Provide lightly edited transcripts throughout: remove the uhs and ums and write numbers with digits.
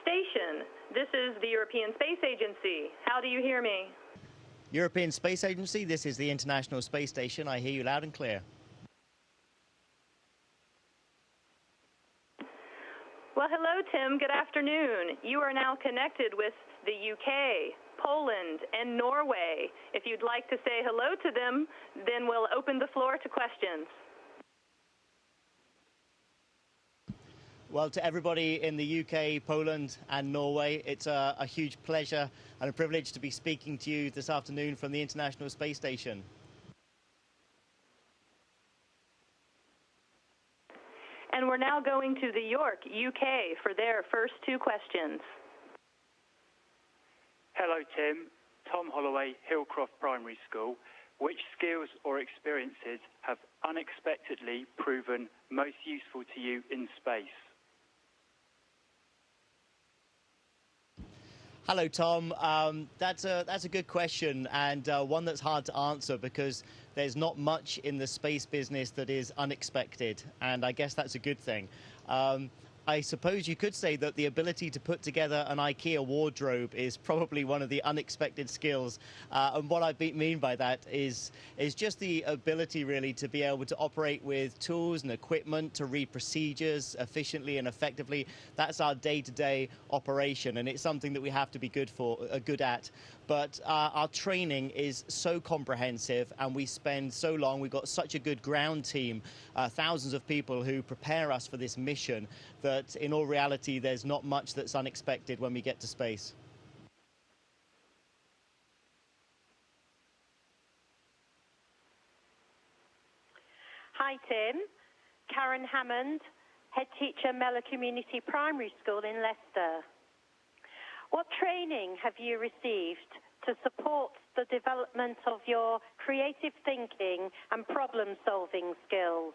station. This is the European Space Agency. How do you hear me? European Space Agency, this is the International Space Station. I hear you loud and clear. Well, hello, Tim. Good afternoon. You are now connected with the UK, Poland, and Norway. If you'd like to say hello to them, then we'll open the floor to questions. Well, to everybody in the UK, Poland, and Norway, it's a huge pleasure and a privilege to be speaking to you this afternoon from the International Space Station. And we're now going to the York, UK, for their first two questions. Hello, Tim. Tom Holloway, Hillcroft Primary School. Which skills or experiences have unexpectedly proven most useful to you in space? Hello, Tom. That's a good question, and one that's hard to answer because there's not much in the space business that is unexpected, and I guess that's a good thing. I suppose you could say that the ability to put together an IKEA wardrobe is probably one of the unexpected skills. And what I mean by that is just the ability really to be able to operate with tools and equipment to read procedures efficiently and effectively. That's our day-to-day operation, and it's something that we have to be good at. But our training is so comprehensive, and we spend so long. We've got such a good ground team, thousands of people who prepare us for this mission, that in all reality, there's not much that's unexpected when we get to space. Hi, Tim. Karen Hammond, head teacher, Mellor Community Primary School in Leicester. What training have you received to support the development of your creative thinking and problem-solving skills?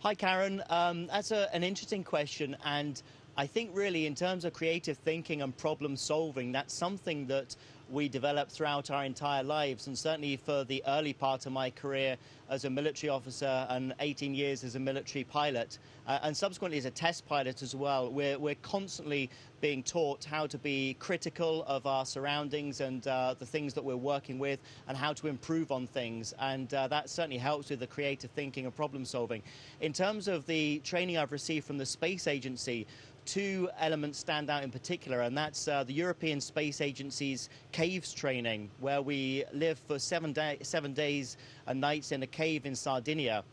Hi, Karen. That's an interesting question, and I think really in terms of creative thinking and problem solving, that's something that we develop throughout our entire lives, and certainly for the early part of my career as a military officer and 18 years as a military pilot, and subsequently as a test pilot as well. We're constantly being taught how to be critical of our surroundings and the things that we're working with, and how to improve on things, and that certainly helps with the creative thinking and problem solving. In terms of the training I've received from the Space Agency, two elements stand out in particular, and that's the European Space Agency's caves training, where we live for 7 days and nights in a cave in Sardinia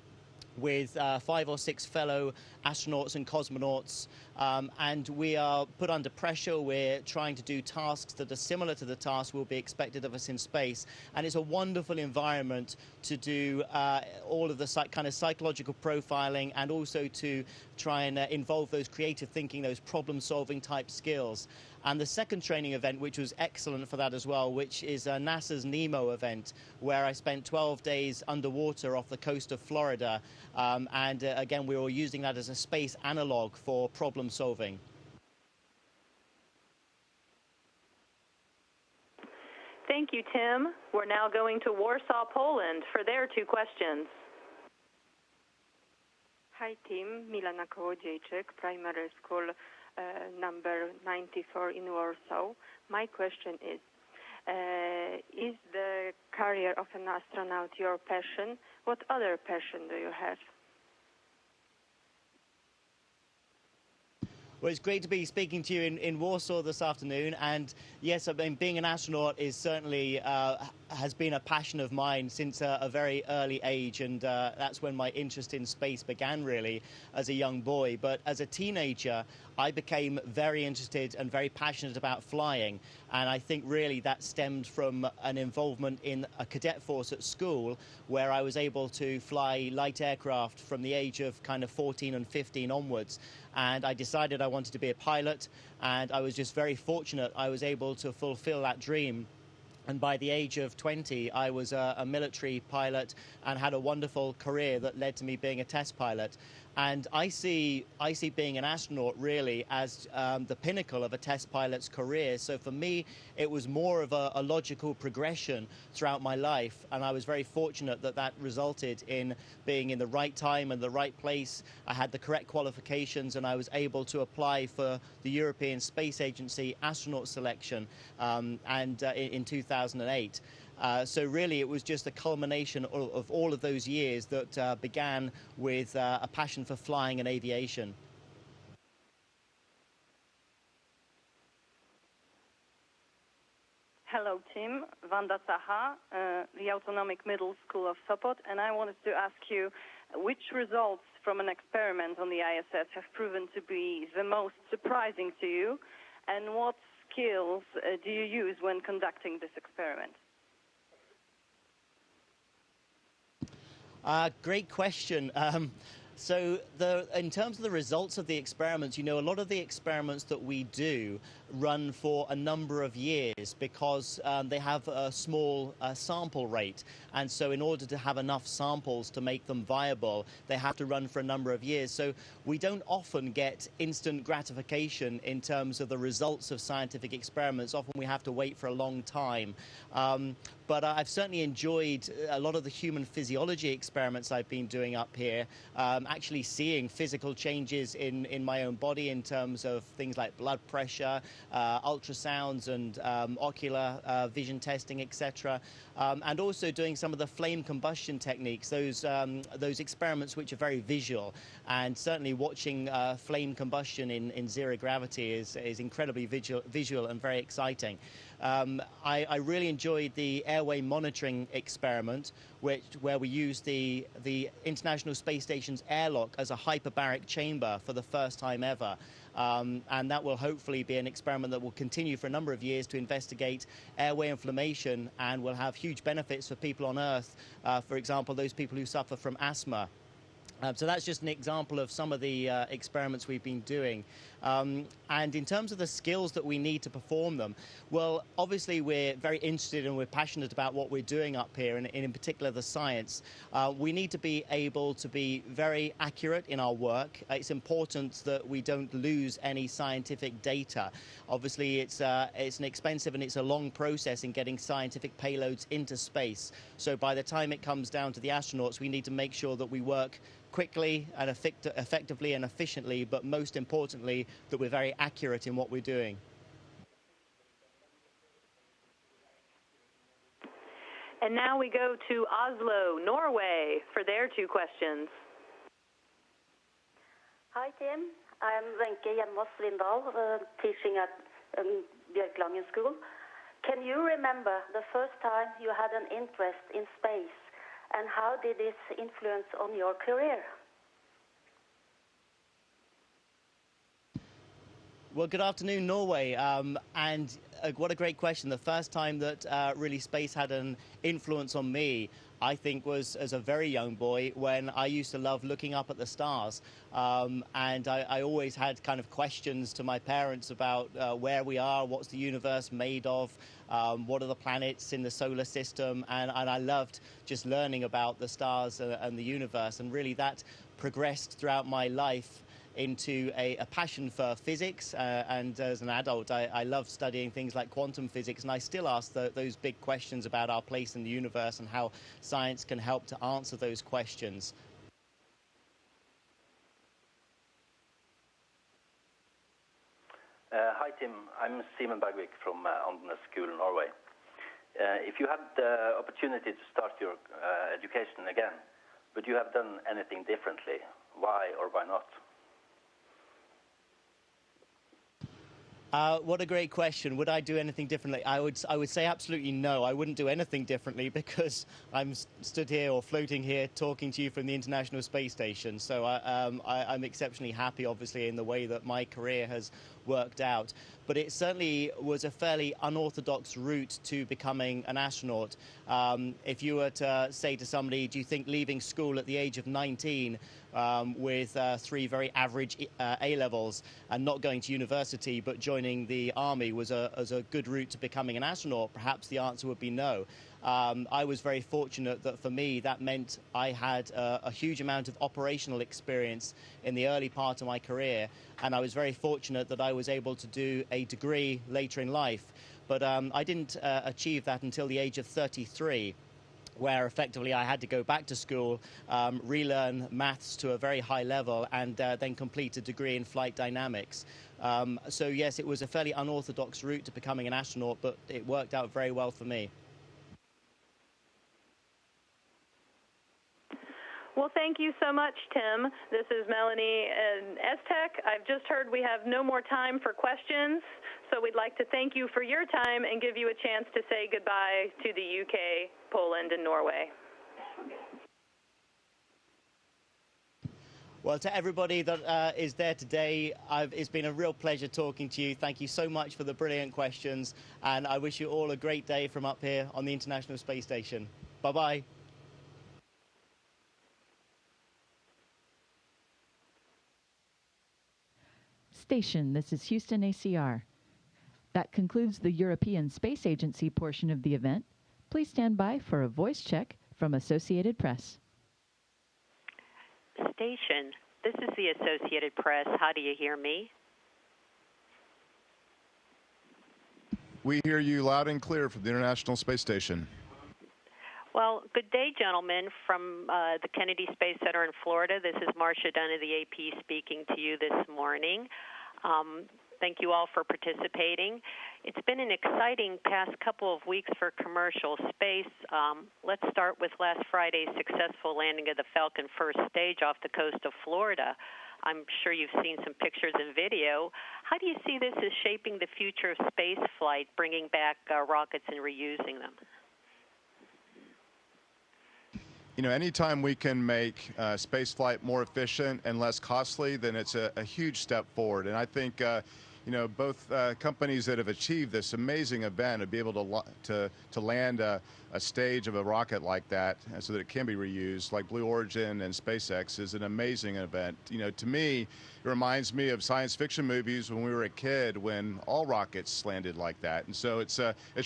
with 5 or 6 fellow astronauts and cosmonauts, and we are put under pressure. We're trying to do tasks that are similar to the tasks will be expected of us in space, and it's a wonderful environment to do all of the kind of psychological profiling, and also to try and involve those creative thinking, those problem-solving type skills. And the second training event, which was excellent for that as well, which is NASA's NEMO event, where I spent 12 days underwater off the coast of Florida. And again, we were using that as a space analog for problem solving. Thank you, Tim. We're now going to Warsaw, Poland for their two questions. Hi, Tim. Milana Kołodziejczyk, Primary School number 94 in Warsaw. My question is the career of an astronaut your passion? What other passion do you have? Well, it's great to be speaking to you in Warsaw this afternoon. And yes, I mean, being an astronaut is certainly has been a passion of mine since a very early age. And that's when my interest in space began, really, as a young boy. But as a teenager, I became very interested and very passionate about flying. And I think really that stemmed from an involvement in a cadet force at school, where I was able to fly light aircraft from the age of kind of 14 and 15 onwards. And I decided I wanted to be a pilot, and I was just very fortunate I was able to fulfill that dream. And by the age of 20, I was a military pilot and had a wonderful career that led to me being a test pilot. And I see being an astronaut really as the pinnacle of a test pilot's career. So for me, it was more of a logical progression throughout my life. And I was very fortunate that that resulted in being in the right time and the right place. I had the correct qualifications, and I was able to apply for the European Space Agency astronaut selection in 2008. So really, it was just a culmination of all of those years that began with a passion for flying and aviation. Hello, Tim. Wanda Zaha, the Autonomic Middle School of Sopot, and I wanted to ask you which results from an experiment on the ISS have proven to be the most surprising to you, and what skills do you use when conducting this experiment? Great question. So in terms of the results of the experiments, a lot of the experiments that we do run for a number of years because they have a small sample rate. And so in order to have enough samples to make them viable, they have to run for a number of years. So we don't often get instant gratification in terms of the results of scientific experiments. Often we have to wait for a long time. But I've certainly enjoyed a lot of the human physiology experiments I've been doing up here, actually seeing physical changes in my own body in terms of things like blood pressure, ultrasounds and ocular vision testing, etc. And also doing some of the flame combustion techniques, those experiments which are very visual. And certainly watching flame combustion in zero gravity is incredibly visual and very exciting. I really enjoyed the airway monitoring experiment, where we used the International Space Station's airlock as a hyperbaric chamber for the first time ever. And that will hopefully be an experiment that will continue for a number of years to investigate airway inflammation and will have huge benefits for people on Earth, for example, those people who suffer from asthma. So that's just an example of some of the experiments we've been doing. And in terms of the skills that we need to perform them, well, obviously we're very interested and we're passionate about what we're doing up here, and in particular the science. We need to be able to be very accurate in our work. It's important that we don't lose any scientific data. Obviously, it's an expensive and it's a long process in getting scientific payloads into space. So by the time it comes down to the astronauts, we need to make sure that we work quickly and effectively and efficiently, but most importantly, that we're very accurate in what we're doing. And now we go to Oslo, Norway, for their two questions. Hi, Tim. I'm Wenche Hjemvaas Lindahl, teaching at Bjørklangen School. Can you remember the first time you had an interest in space, and how did this influence on your career? Well, good afternoon, Norway. And what a great question. The first time that really space had an influence on me, I think, was as a very young boy when I used to love looking up at the stars. And I always had kind of questions to my parents about where we are, what's the universe made of, what are the planets in the solar system. And I loved just learning about the stars and the universe. And really that progressed throughout my life into a passion for physics, and as an adult I love studying things like quantum physics, and I still ask those big questions about our place in the universe and how science can help to answer those questions. Hi Tim, I'm Simon Bergvik from Andenes School, Norway. If you had the opportunity to start your education again, would you have done anything differently? Why or why not? What a great question. Would I do anything differently? I would say absolutely no. I wouldn't do anything differently because I'm stood here or floating here talking to you from the International Space Station. So I'm exceptionally happy, obviously, in the way that my career has worked out. But it certainly was a fairly unorthodox route to becoming an astronaut. If you were to say to somebody, do you think leaving school at the age of 19 with 3 very average A-levels and not going to university but joining the army was a good route to becoming an astronaut, perhaps the answer would be no. I was very fortunate that for me that meant I had a huge amount of operational experience in the early part of my career, and I was very fortunate that I was able to do a degree later in life. But I didn't achieve that until the age of 33. Where effectively I had to go back to school, relearn maths to a very high level, and then complete a degree in flight dynamics. So yes, it was a fairly unorthodox route to becoming an astronaut, but it worked out very well for me. Well, thank you so much, Tim. This is Melanie and Aztec. I've just heard we have no more time for questions, so we'd like to thank you for your time and give you a chance to say goodbye to the UK, Poland, and Norway. Well, to everybody that is there today, it's been a real pleasure talking to you. Thank you so much for the brilliant questions, and I wish you all a great day from up here on the International Space Station. Bye-bye. Station, this is Houston ACR. That concludes the European Space Agency portion of the event. Please stand by for a voice check from Associated Press. Station, this is the Associated Press. How do you hear me? We hear you loud and clear from the International Space Station. Well, good day, gentlemen, from the Kennedy Space Center in Florida. This is Marcia Dunn of the AP speaking to you this morning. Thank you all for participating. It's been an exciting past couple of weeks for commercial space. Let's start with last Friday's successful landing of the Falcon first stage off the coast of Florida. I'm sure you've seen some pictures and video. How do you see this as shaping the future of space flight, bringing back rockets and reusing them? You know, anytime we can make space flight more efficient and less costly, then it's a huge step forward. And I think, you know, both companies that have achieved this amazing event to be able to land a stage of a rocket like that so that it can be reused, like Blue Origin and SpaceX, is an amazing event. You know, to me, it reminds me of science fiction movies when we were a kid, when all rockets landed like that. And so it's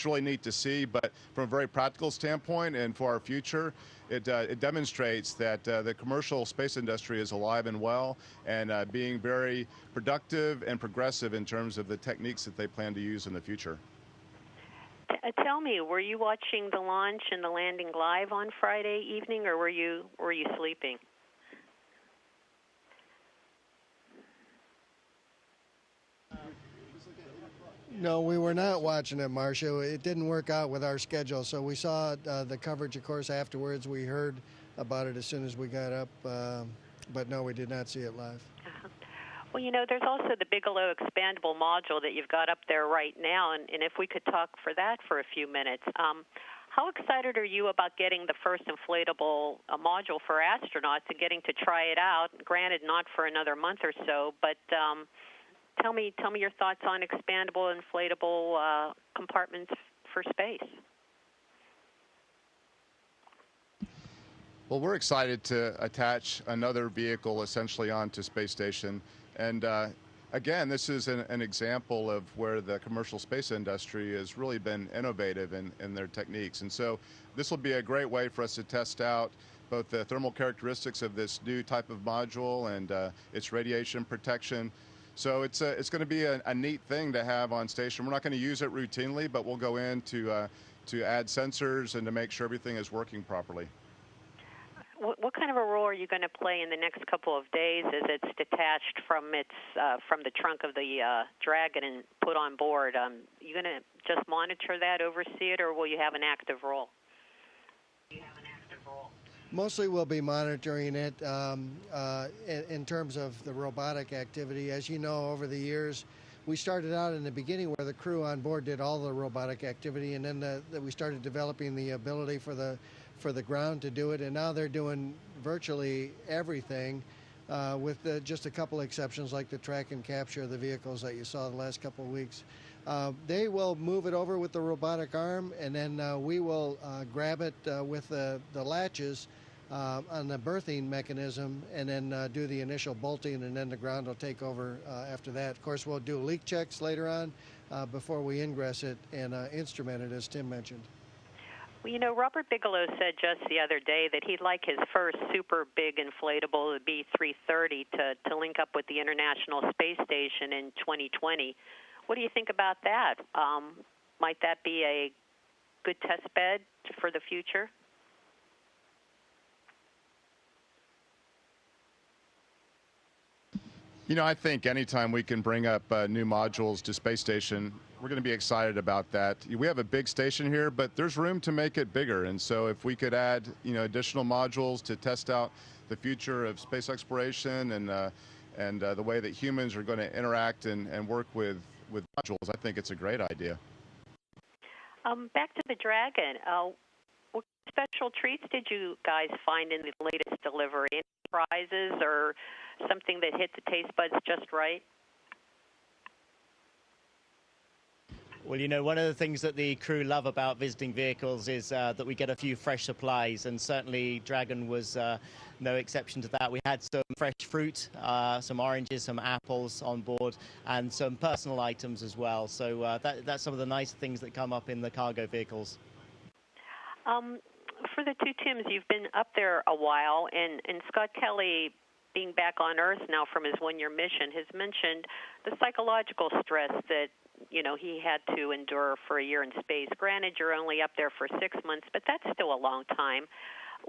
really neat to see. But from a very practical standpoint and for our future, it demonstrates that the commercial space industry is alive and well and being very productive and progressive in terms of the techniques that they plan to use in the future. Tell me, were you watching the launch and the landing live on Friday evening, or were you sleeping? No, we were not watching it, Marcia. It didn't work out with our schedule, so we saw the coverage, of course, afterwards. We heard about it as soon as we got up, but no, we did not see it live. Well, you know, there's also the Bigelow expandable module that you've got up there right now, and if we could talk for that for a few minutes. How excited are you about getting the first inflatable module for astronauts and getting to try it out? Granted, not for another month or so, but tell me your thoughts on expandable, inflatable compartments for space. Well, we're excited to attach another vehicle essentially onto Space Station. And again, this is an example of where the commercial space industry has really been innovative in their techniques. And so this will be a great way for us to test out both the thermal characteristics of this new type of module and its radiation protection. So it's going to be a neat thing to have on station. We're not going to use it routinely, but we'll go in to add sensors and to make sure everything is working properly. What kind of a role are you going to play in the next couple of days as it's detached from the trunk of the Dragon and put on board? You going to just monitor that, oversee it, or will you have an active role? Mostly we'll be monitoring it in terms of the robotic activity. As you know, over the years, we started out in the beginning where the crew on board did all the robotic activity, and then we started developing the ability for the ground to do it, and now they're doing virtually everything with just a couple exceptions like the track and capture of the vehicles that you saw the last couple of weeks. They will move it over with the robotic arm, and then we will grab it with the latches on the berthing mechanism, and then do the initial bolting, and then the ground will take over after that. Of course, we'll do leak checks later on before we ingress it and instrument it, as Tim mentioned. Well, Robert Bigelow said just the other day that he'd like his first super big inflatable, the B-330, to link up with the International Space Station in 2020. What do you think about that? Might that be a good test bed for the future? I think anytime we can bring up new modules to space station, we're going to be excited about that. We have a big station here, but there's room to make it bigger. And so if we could add, additional modules to test out the future of space exploration and the way that humans are going to interact and work with modules, I think it's a great idea. Back to the Dragon. What special treats did you guys find in the latest delivery? Any surprises or something that hit the taste buds just right? Well, one of the things that the crew love about visiting vehicles is that we get a few fresh supplies, and certainly Dragon was no exception to that. We had some fresh fruit, some oranges, some apples on board, and some personal items as well. So that's some of the nice things that come up in the cargo vehicles. For the two Tims, you've been up there a while, and Scott Kelly, being back on Earth now from his one-year mission, has mentioned the psychological stress that he had to endure for a year in space. Granted, you're only up there for 6 months, but that's still a long time.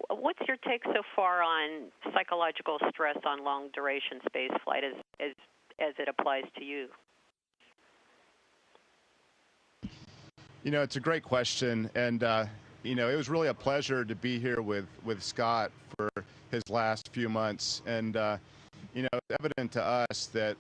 What's your take so far on psychological stress on long-duration space flight as it applies to you? It's a great question, and it was really a pleasure to be here with Scott for his last few months, and it's evident to us that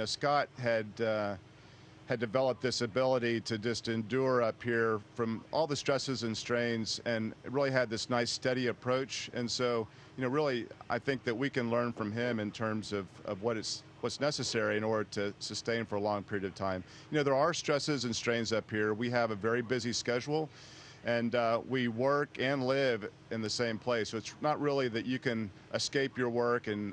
Scott had developed this ability to just endure up here from all the stresses and strains, and really had this nice steady approach. And so really I think that we can learn from him in terms of what's necessary in order to sustain for a long period of time. There are stresses and strains up here. We have a very busy schedule, and we work and live in the same place. So it's not really that you can escape your work and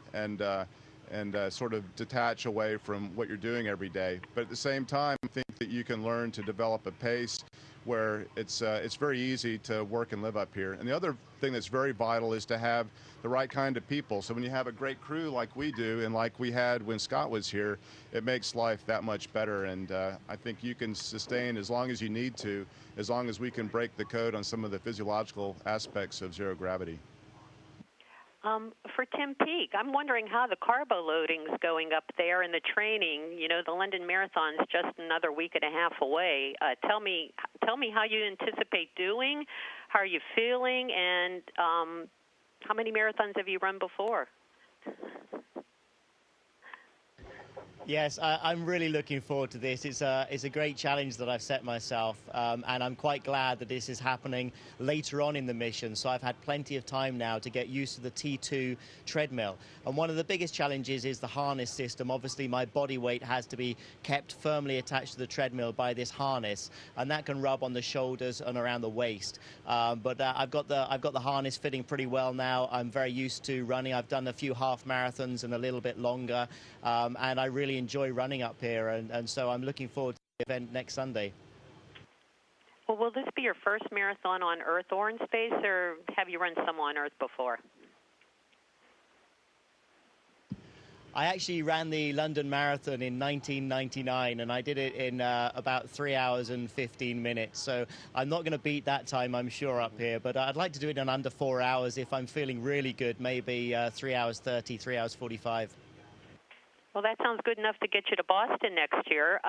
sort of detach away from what you're doing every day. But at the same time, I think that you can learn to develop a pace where it's very easy to work and live up here. And the other thing that's very vital is to have the right kind of people. So when you have a great crew like we do and like we had when Scott was here, it makes life that much better. And I think you can sustain as long as you need to, as long as we can break the code on some of the physiological aspects of zero gravity. For Tim Peake, I'm wondering how the carbo loading's going up there and the training. The London Marathon's just another week and a half away. Tell me how you anticipate doing, how are you feeling, and how many marathons have you run before? Yes, I'm really looking forward to this. It's a great challenge that I've set myself, and I'm quite glad that this is happening later on in the mission. So I've had plenty of time now to get used to the T2 treadmill. And one of the biggest challenges is the harness system. Obviously, my body weight has to be kept firmly attached to the treadmill by this harness, and that can rub on the shoulders and around the waist. But I've got the harness fitting pretty well now. I'm very used to running. I've done a few half marathons and a little bit longer, and I really enjoy running up here, and so I'm looking forward to the event next Sunday. Well, will this be your first marathon on Earth or in space, or have you run some on Earth before? I actually ran the London Marathon in 1999, and I did it in about 3 hours and 15 minutes. So I'm not going to beat that time, I'm sure, up here. But I'd like to do it in under 4 hours if I'm feeling really good, maybe 3 hours 30, 3 hours 45. Well, that sounds good enough to get you to Boston next year.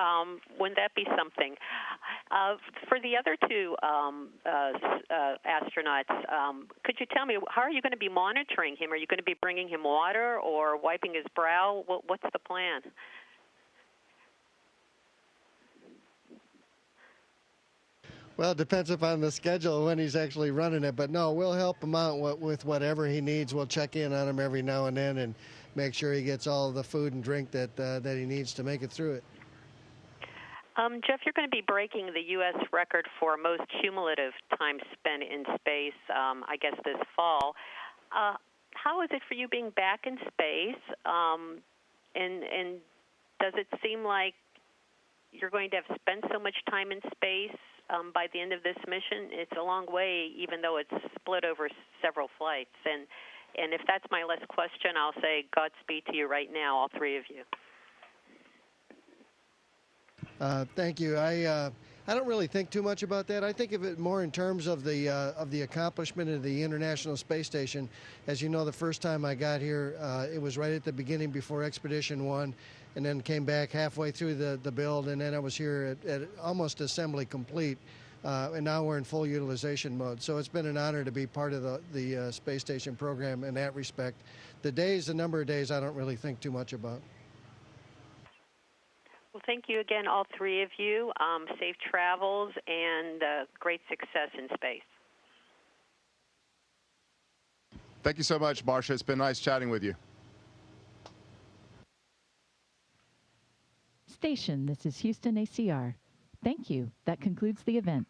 Wouldn't that be something? For the other two astronauts, could you tell me, how are you going to be monitoring him? Are you going to be bringing him water or wiping his brow? What's the plan? Well, it depends upon the schedule when he's actually running it. But no, we'll help him out with whatever he needs. We'll check in on him every now and then and make sure he gets all the food and drink that he needs to make it through it. Jeff, you're going to be breaking the U.S. record for most cumulative time spent in space, I guess, this fall. How is it for you being back in space? And does it seem like you're going to have spent so much time in space by the end of this mission. It's a long way, even though it's split over several flights. And if that's my last question, I'll say Godspeed to you right now, all three of you. Thank you. I don't really think too much about that. I think of it more in terms of the accomplishment of the International Space Station. As you know, the first time I got here, it was right at the beginning before Expedition 1, and then came back halfway through the build, and then I was here at almost assembly complete, and now we're in full utilization mode. So it's been an honor to be part of the space station program in that respect. The number of days, I don't really think too much about. Well, thank you again, all three of you. Safe travels and great success in space. Thank you so much, Marcia. It's been nice chatting with you. Station, this is Houston ACR. Thank you. That concludes the event.